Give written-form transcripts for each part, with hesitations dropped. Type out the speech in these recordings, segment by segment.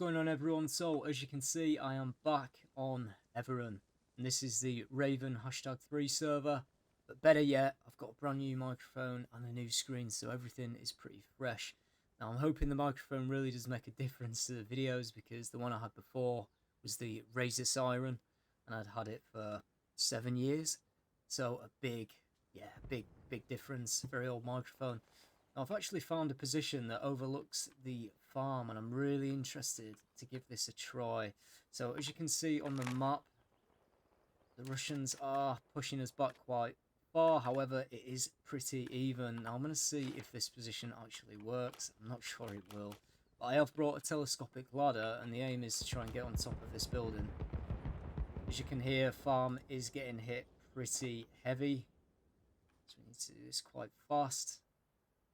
going on, everyone? So as you can see, I am back on Everon, and this is the Raven #3 server. But better yet, I've got a brand new microphone and a new screen, so everything is pretty fresh. Now I'm hoping the microphone really does make a difference to the videos, because the one I had before was the Razer Siren, and I'd had it for 7 years. So a big difference. Very old microphone. Now, I've actually found a position that overlooks the farm, and I'm really interested to give this a try. So as you can see on the map, the Russians are pushing us back quite far. However, it is pretty even. Now I'm going to see if this position actually works. I'm not sure it will, but I have brought a telescopic ladder, and the aim is to try and get on top of this building. As you can hear, farm is getting hit pretty heavy, so we need to do this quite fast.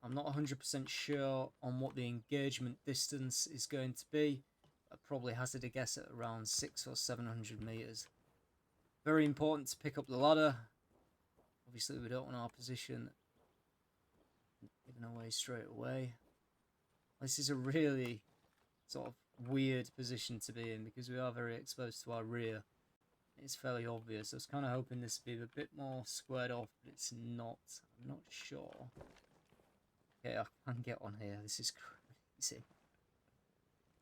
I'm not 100% sure on what the engagement distance is going to be. I probably hazard a guess at around 600 or 700 meters. Very important to pick up the ladder. Obviously, we don't want our position given away straight away. This is a really sort of weird position to be in, because we are very exposed to our rear. It's fairly obvious. I was kind of hoping this would be a bit more squared off, but it's not. I'm not sure. Okay, I can get on here. This is crazy.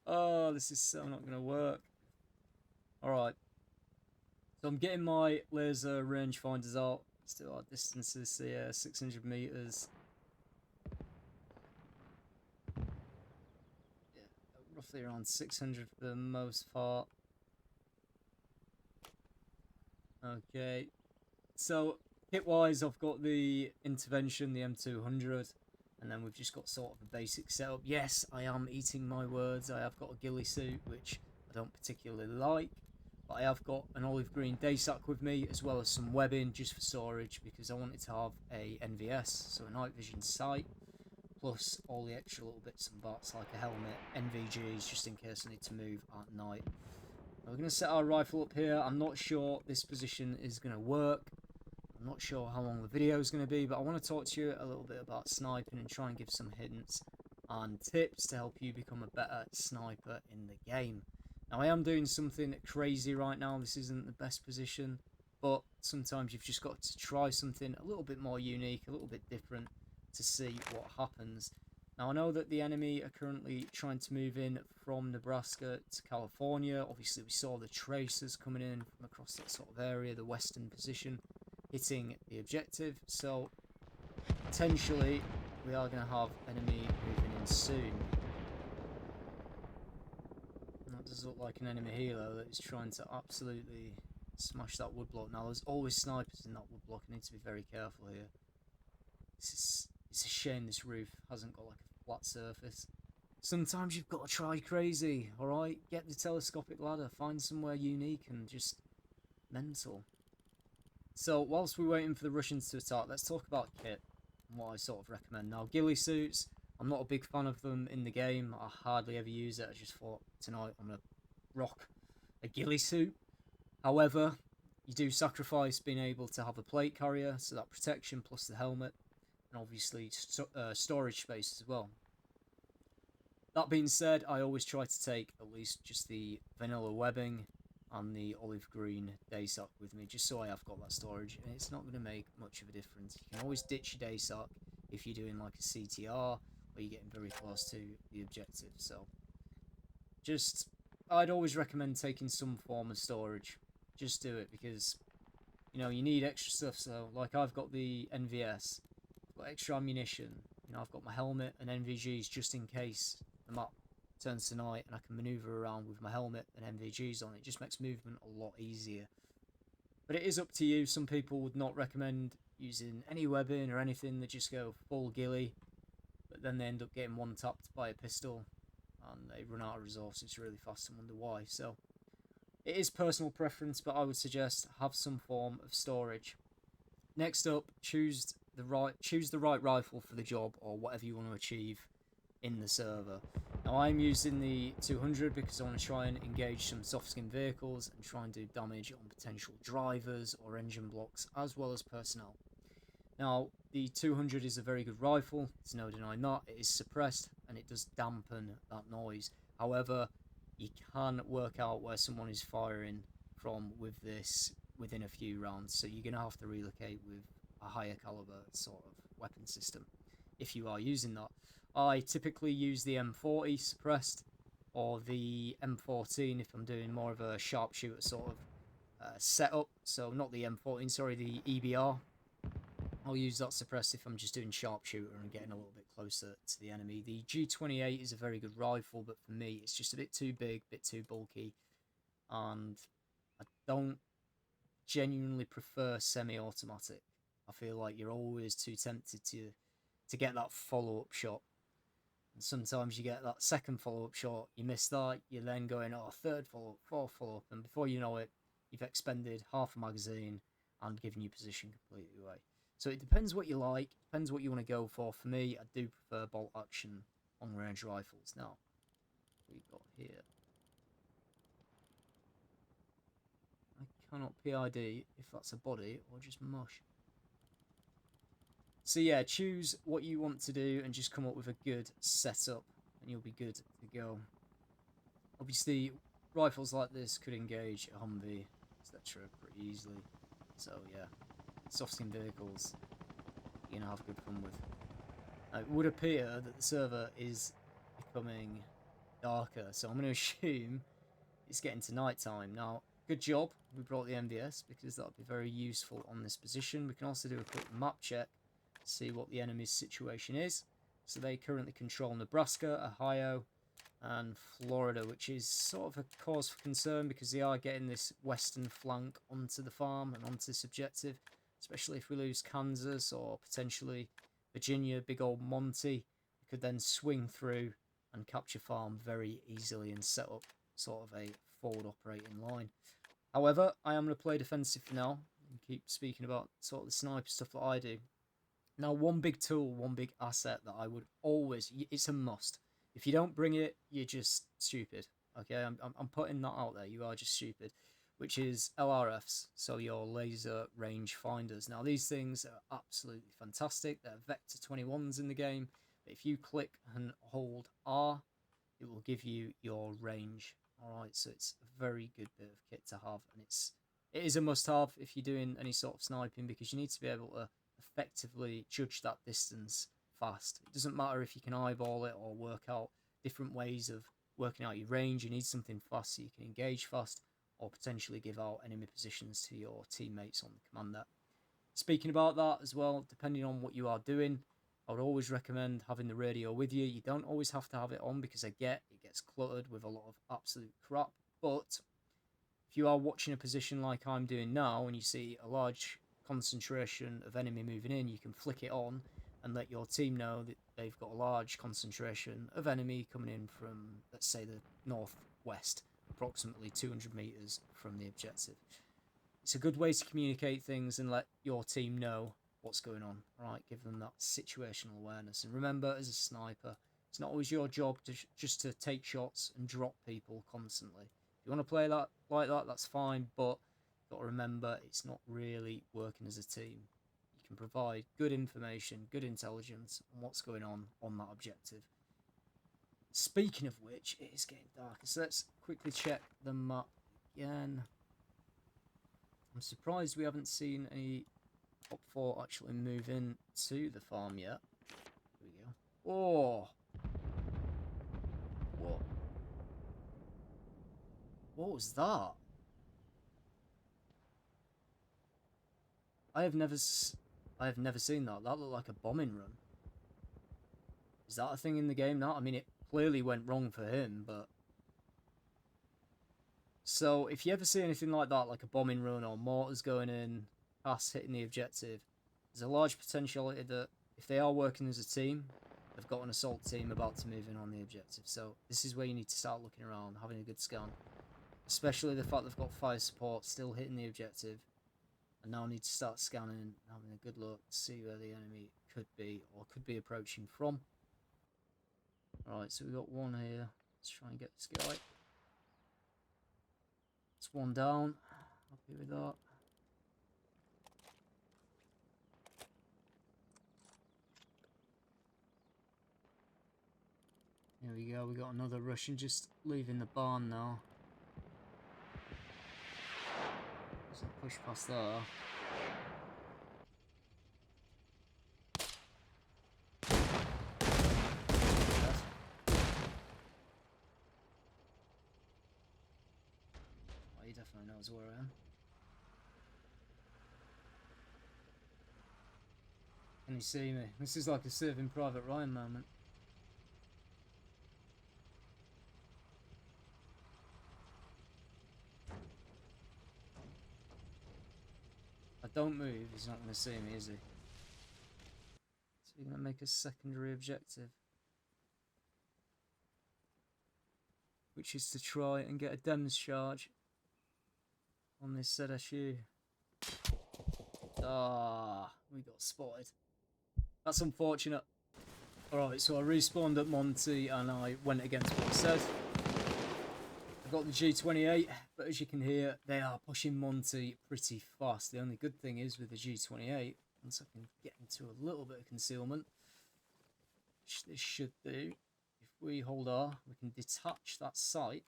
Oh, this is so not going to work. Alright. So I'm getting my laser rangefinders out. Still our distances here, 600 meters. Yeah, roughly around 600 for the most part. Okay. So, kit-wise, I've got the intervention, the M200. And then we've just got sort of a basic setup. Yes, I am eating my words. I have got a ghillie suit, which I don't particularly like. But I have got an olive green day sack with me, as well as some webbing just for storage, because I wanted to have a NVS, so a night vision sight, plus all the extra little bits and bats like a helmet, NVGs, just in case I need to move at night. Now we're going to set our rifle up here. I'm not sure this position is going to work. I'm not sure how long the video is going to be, but I want to talk to you a little bit about sniping and try and give some hints and tips to help you become a better sniper in the game. Now, I am doing something crazy right now. This isn't the best position, but sometimes you've just got to try something a little bit more unique, a little bit different, to see what happens. Now, I know that the enemy are currently trying to move in from Nebraska to California. Obviously, we saw the tracers coming in from across that sort of area, the western position, hitting the objective. So potentially we are going to have enemy moving in soon. And that does look like an enemy helo that is trying to absolutely smash that woodblock. Now there's always snipers in that woodblock. I need to be very careful here. It's a shame this roof hasn't got like a flat surface. Sometimes you've got to try crazy, alright? Get the telescopic ladder, find somewhere unique and just mental. So, whilst we're waiting for the Russians to attack, let's talk about kit and what I sort of recommend. Now, ghillie suits, I'm not a big fan of them in the game. I hardly ever use it. I just thought tonight I'm going to rock a ghillie suit. However, you do sacrifice being able to have a plate carrier, so that protection plus the helmet, and obviously storage space as well. That being said, I always try to take at least just the vanilla webbing and the olive green day sack with me, just so I have got that storage, and it's not going to make much of a difference. You can always ditch your day sack if you're doing like a CTR or you're getting very close to the objective. So I'd always recommend taking some form of storage. Just do it, because you know you need extra stuff. So like I've got the NVS, I've got extra ammunition, you know, I've got my helmet and NVGs just in case the map turns to night and I can maneuver around with my helmet and NVGs on. It just makes movement a lot easier. But it is up to you. Some people would not recommend using any webbing or anything. They just go full ghillie, but then they end up getting one tapped by a pistol and they run out of resources really fast and wonder why. So it is personal preference, but I would suggest have some form of storage. Next up, choose the right rifle for the job, or whatever you want to achieve in the server. Now I'm using the 200 because I want to try and engage some soft skin vehicles and try and do damage on potential drivers or engine blocks, as well as personnel. Now the 200 is a very good rifle, there's no denying that. It is suppressed and it does dampen that noise. However, you can work out where someone is firing from with this within a few rounds. So you're going to have to relocate with a higher caliber sort of weapon system if you are using that. I typically use the M40 suppressed or the M14 if I'm doing more of a sharpshooter sort of setup. So not the M14, sorry, the EBR. I'll use that suppressed if I'm just doing sharpshooter and getting a little bit closer to the enemy. The G28 is a very good rifle, but for me it's just a bit too big, a bit too bulky, and I don't genuinely prefer semi-automatic. I feel like you're always too tempted to get that follow-up shot. And sometimes you get that second follow-up shot, you miss that, you're then going, oh, third follow-up, fourth follow-up, and before you know it, you've expended half a magazine and given your position completely away. So it depends what you like, depends what you want to go for. For me, I do prefer bolt action on range rifles. Now, we've got here. I cannot PID if that's a body or just mush. So yeah, choose what you want to do and just come up with a good setup and you'll be good to go. Obviously, rifles like this could engage a Humvee, etc. pretty easily. So yeah, soft-skin vehicles you're going to have good fun with. Now, it would appear that the server is becoming darker, so I'm going to assume it's getting to night time. Now, good job we brought the MVS because that would be very useful on this position. We can also do a quick map check to see what the enemy's situation is. So they currently control Nebraska, Ohio, and Florida, which is sort of a cause for concern because they are getting this western flank onto the farm and onto this objective, especially if we lose Kansas or potentially Virginia, big old Monty. We could then swing through and capture farm very easily and set up sort of a forward operating line. However, I am going to play defensive for now and keep speaking about sort of the sniper stuff that I do. Now, one big tool, one big asset that I would always, it's a must. If you don't bring it, you're just stupid. Okay, I'm putting that out there. You are just stupid. Which is LRFs, so your laser range finders. Now, these things are absolutely fantastic. They're Vector 21s in the game. But if you click and hold R, it will give you your range. Alright, so it's a very good bit of kit to have. And it is a must-have if you're doing any sort of sniping because you need to be able to effectively judge that distance fast. It doesn't matter if you can eyeball it or work out different ways of working out your range. You need something fast so you can engage fast or potentially give out enemy positions to your teammates on the commander. Speaking about that as well, depending on what you are doing, I would always recommend having the radio with you. You don't always have to have it on because it gets cluttered with a lot of absolute crap. But if you are watching a position like I'm doing now and you see a large concentration of enemy moving in, you can flick it on and let your team know that they've got a large concentration of enemy coming in from, let's say, the northwest, approximately 200 meters from the objective. It's a good way to communicate things and let your team know what's going on, right? Give them that situational awareness. And remember, as a sniper, it's not always your job to just to take shots and drop people constantly. If you want to play that like that, that's fine, but you've got to remember it's not really working as a team. You can provide good information, good intelligence on what's going on that objective. Speaking of which, it is getting darker, so let's quickly check the map again. I'm surprised we haven't seen any OPFOR actually move in to the farm yet. Here we go. Oh! What was that? I have never seen that. That looked like a bombing run. Is that a thing in the game now? I mean, it clearly went wrong for him, but... So, if you ever see anything like that, like a bombing run or mortars going in, past hitting the objective, there's a large potentiality that if they are working as a team, they've got an assault team about to move in on the objective. So, this is where you need to start looking around, having a good scan. Especially the fact they've got fire support still hitting the objective. And now need to start scanning, having a good look to see where the enemy could be or could be approaching from. Alright, so we've got one here. Let's try and get this guy. It's one down. Happy with that. Here There we go, we got another Russian just leaving the barn now. So push past there. He definitely knows where I am. Can you see me? This is like a Saving Private Ryan moment. If I don't move, he's not going to see me, is he? So you're going to make a secondary objective, which is to try and get a DEMS charge on this ZSU. Ah, we got spotted. That's unfortunate. Alright, so I respawned at Monty and I went against what it said. I got the G28, but as you can hear, they are pushing Monty pretty fast. The only good thing is with the G28, once I can get into a little bit of concealment, which this should do, if we hold R, we can detach that site.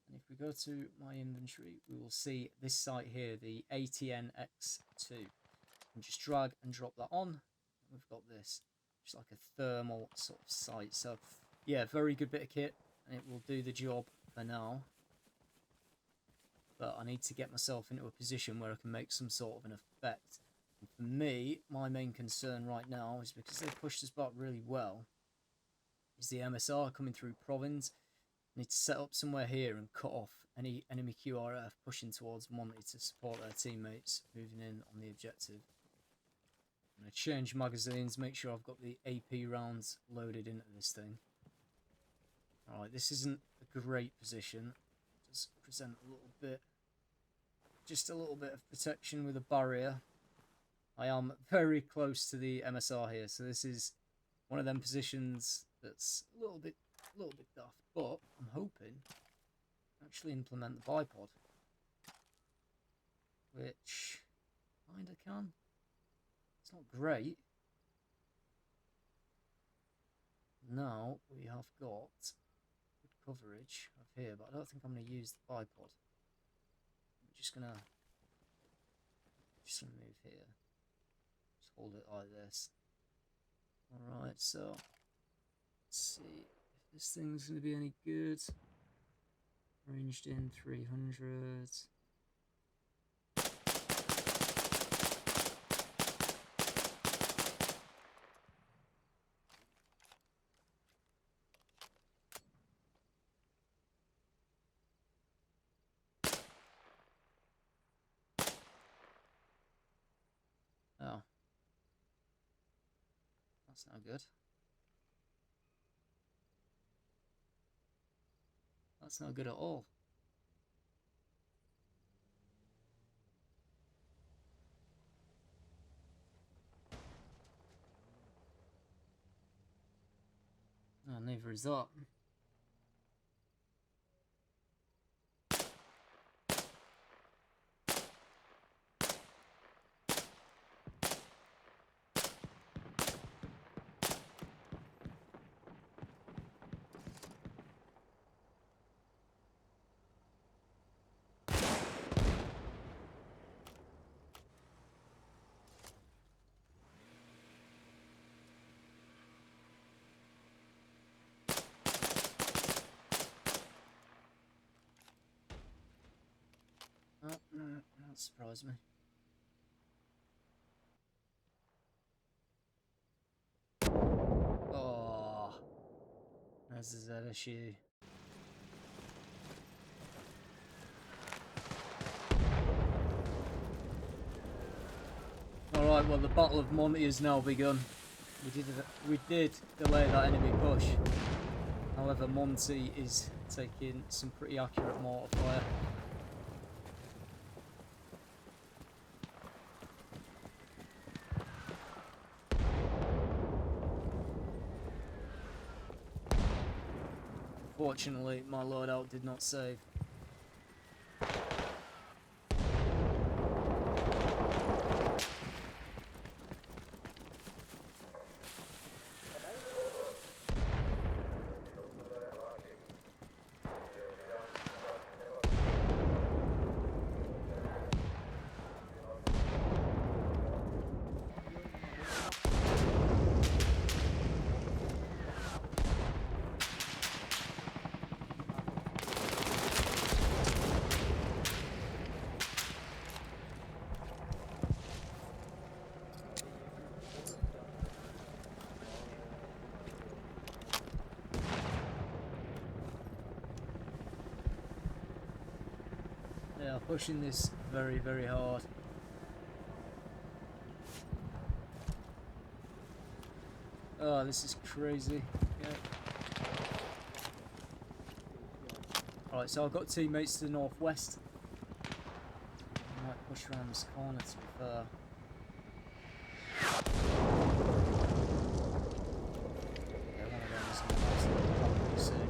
And if we go to my inventory, we will see this site here, the ATN-X2. And just drag and drop that on. We've got this, just like a thermal sort of site. So, yeah, very good bit of kit, and it will do the job for now. But I need to get myself into a position where I can make some sort of an effect. And for me, my main concern right now is because they've pushed us back really well, is the MSR coming through Province. I need to set up somewhere here and cut off any enemy QRF pushing towards Monty to support their teammates moving in on the objective. I'm going to change magazines, make sure I've got the AP rounds loaded into this thing. Alright, this isn't a great position. Just present a little bit, just a little bit of protection with a barrier. I am very close to the MSR here, so this is one of them positions that's a little bit daft, but I'm hoping to actually implement the bipod, which kinda can. It's not great. Now we have got good coverage of here, but I don't think I'm going to use the bipod. I'm just gonna move here. Just hold it like this. Alright, so let's see if this thing's going to be any good. Ranged in 300. Oh. That's not good. That's not good at all. Oh, neither is that. Oh, no, that surprised me. Oh, there's the ZSU. Alright, well the Battle of Monty has now begun. We did delay that enemy push. However, Monty is taking some pretty accurate mortar fire. Fortunately, my loadout did not save. pushing this very, very hard. Oh, this is crazy. Yeah. Alright, so I've got teammates to the northwest. I might push around this corner to be fair. Yeah, one of them is going to probably soon.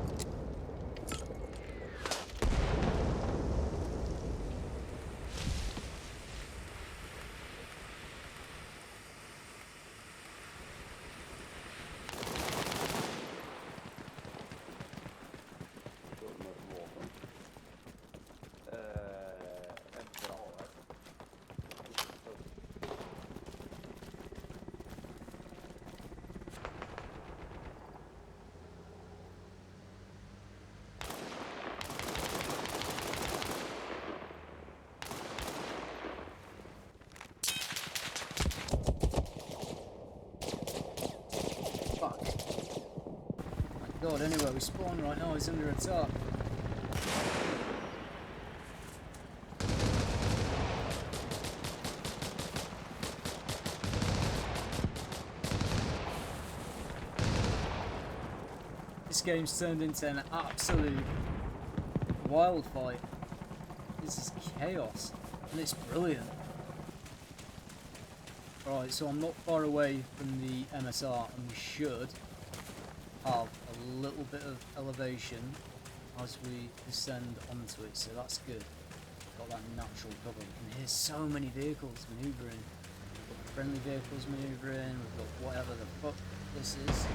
God, anywhere we spawn right now is under attack. This game's turned into an absolute wildfire. This is chaos, and it's brilliant. Right, so I'm not far away from the MSR, and we should have a little bit of elevation as we descend onto it, so that's good. Got that natural cover. We can hear so many vehicles manoeuvring. We've got friendly vehicles manoeuvring, we've got whatever the fuck this is.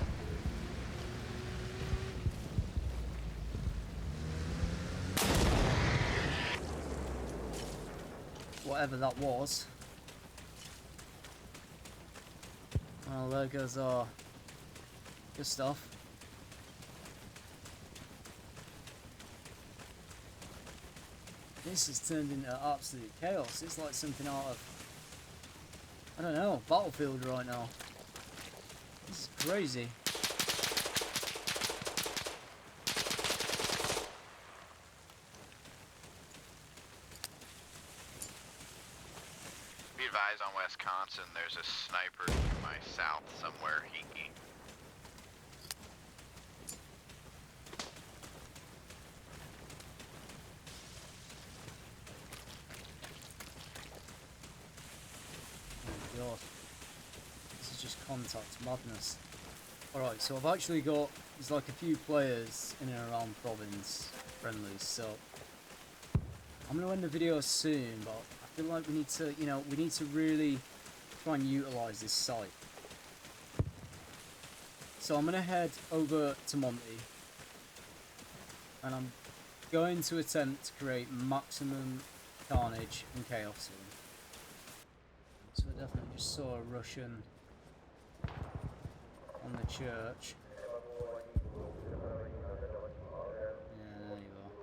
Whatever that was. Well, there goes our good stuff. This has turned into absolute chaos. It's like something out of, I don't know, Battlefield right now. This is crazy. Be advised on Wisconsin, there's a sniper to my south somewhere. He God, this is just contact madness. Alright, so I've actually got, there's like a few players in and around province friendlies, so I'm going to end the video soon, but I feel like we need to, you know, we need to really try and utilise this site. So I'm going to head over to Monty, and I'm going to attempt to create maximum carnage and chaos here. So I definitely just saw a Russian on the church. Yeah, there you are.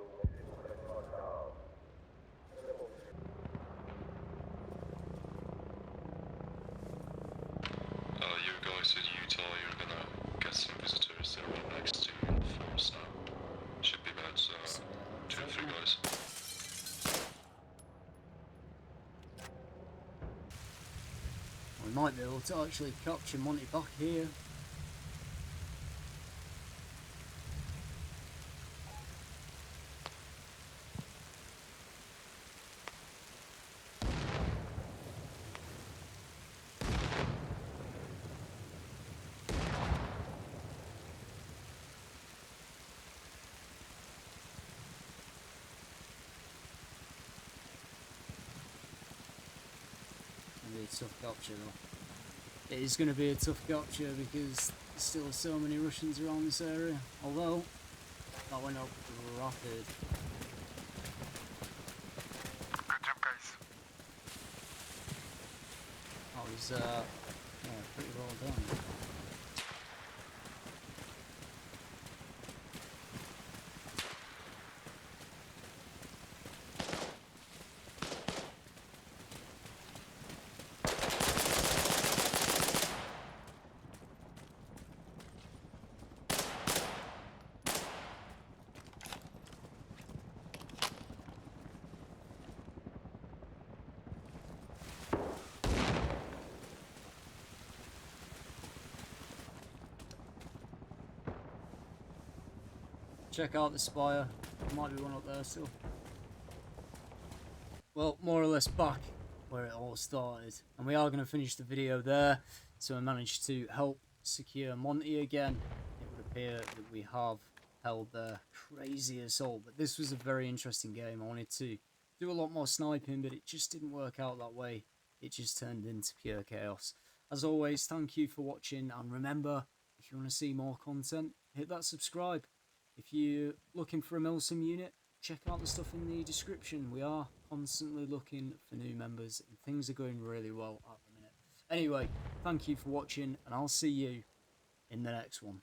You guys in Utah, you're gonna get some visitors. They're right next to you in the forest now. Should be about 2 or 3 guys. We might be able to actually capture Monty back here. It'll be a tough capture though. It is going to be a tough capture because there's still so many Russians around this area. Although, that went up rapid. Good job, guys. That was, yeah, pretty well done. Check out the spire. There might be one up there still. Well, more or less back where it all started. And we are going to finish the video there. So I managed to help secure Monty again. It would appear that we have held their crazy assault. But this was a very interesting game. I wanted to do a lot more sniping, but it just didn't work out that way. It just turned into pure chaos. As always, thank you for watching. And remember, if you want to see more content, hit that subscribe. If you're looking for a milsimunit, check out the stuff in the description. We are constantly looking for new members and things are going really well at the minute. Anyway, thank you for watching and I'll see you in the next one.